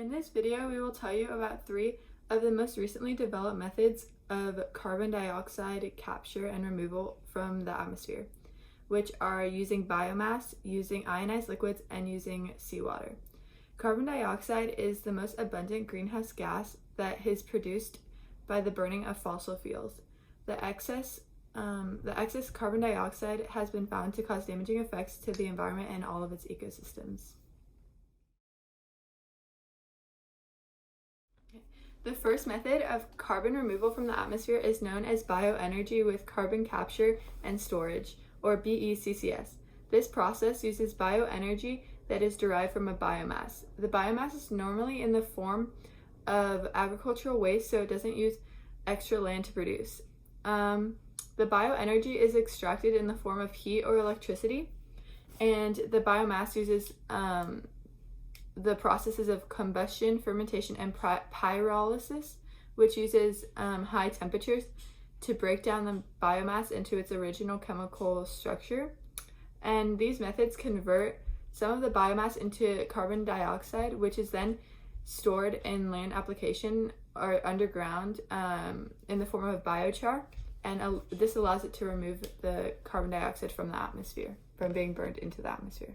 In this video, we will tell you about 3 of the most recently developed methods of carbon dioxide capture and removal from the atmosphere, which are using biomass, using ionized liquids, and using seawater. Carbon dioxide is the most abundant greenhouse gas that is produced by the burning of fossil fuels. The excess carbon dioxide has been found to cause damaging effects to the environment and all of its ecosystems. The first method of carbon removal from the atmosphere is known as bioenergy with carbon capture and storage, or BECCS. This process uses bioenergy that is derived from a biomass. The biomass is normally in the form of agricultural waste, so it doesn't use extra land to produce. The bioenergy is extracted in the form of heat or electricity, and the biomass uses the processes of combustion, fermentation, and pyrolysis, which uses high temperatures to break down the biomass into its original chemical structure. And these methods convert some of the biomass into carbon dioxide, which is then stored in land application or underground in the form of biochar. And this allows it to remove the carbon dioxide from the atmosphere, from being burned into the atmosphere.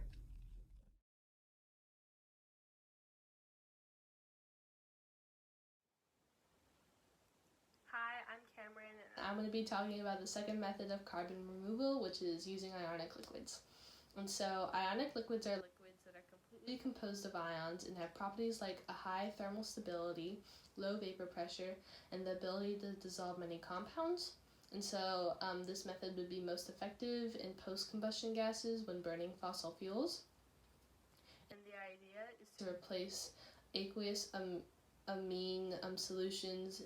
Hi, I'm Cameron, and I'm going to be talking about the second method of carbon removal, which is using ionic liquids. And so ionic liquids are liquids that are completely composed of ions and have properties like a high thermal stability, low vapor pressure, and the ability to dissolve many compounds. And so this method would be most effective in post-combustion gases when burning fossil fuels. And the idea is to replace aqueous amine solutions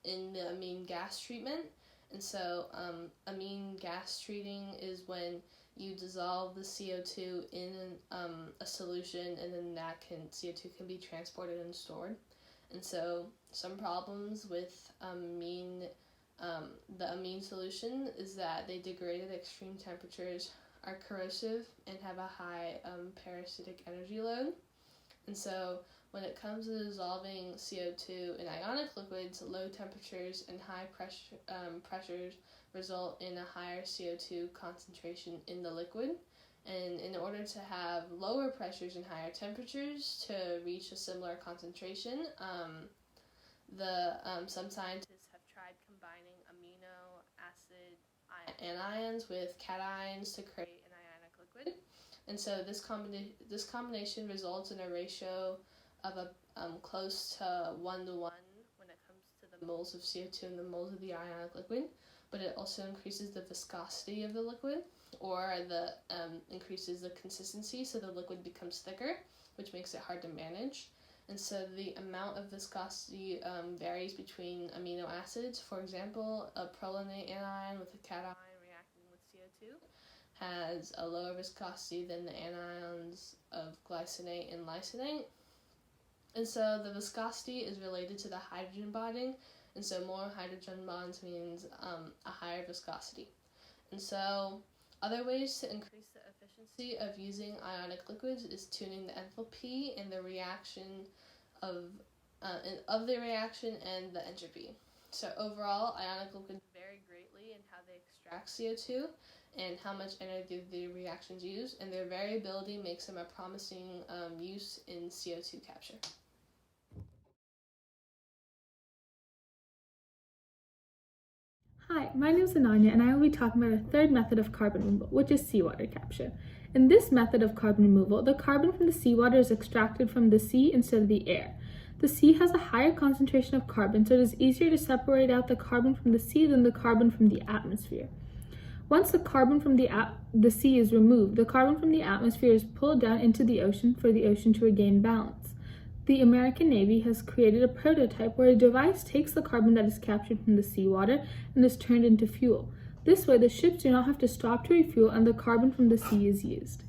in the amine gas treatment. And so amine gas treating is when you dissolve the CO2 in a solution, and then CO2 can be transported and stored. And so some problems with the amine solution is that they degrade at extreme temperatures, are corrosive, and have a high parasitic energy load. And so when it comes to dissolving CO2 in ionic liquids, low temperatures and high pressures result in a higher CO2 concentration in the liquid. And in order to have lower pressures and higher temperatures to reach a similar concentration, some scientists have tried combining amino acid anions with cations to create an ionic liquid. And so this combination results in a ratio of close to 1 to 1 when it comes to the moles of CO2 and the moles of the ionic liquid, but it also increases the viscosity of the liquid, or increases the consistency, so the liquid becomes thicker, which makes it hard to manage. And so the amount of viscosity varies between amino acids. For example, a prolinate anion with a cation reacting with CO2 has a lower viscosity than the anions of glycinate and lysine. And so the viscosity is related to the hydrogen bonding, and so more hydrogen bonds means a higher viscosity. And so other ways to increase the efficiency of using ionic liquids is tuning the enthalpy and the reaction of the reaction and the entropy. So overall, ionic liquids vary greatly in how they extract CO2 and how much energy the reactions use, and their variability makes them a promising use in CO2 capture. Hi, my name is Ananya, and I will be talking about a third method of carbon removal, which is seawater capture. In this method of carbon removal, the carbon from the seawater is extracted from the sea instead of the air. The sea has a higher concentration of carbon, so it is easier to separate out the carbon from the sea than the carbon from the atmosphere. Once the carbon from the sea is removed, the carbon from the atmosphere is pulled down into the ocean for the ocean to regain balance. The American Navy has created a prototype where a device takes the carbon that is captured from the seawater and is turned into fuel. This way, the ships do not have to stop to refuel, and the carbon from the sea is used.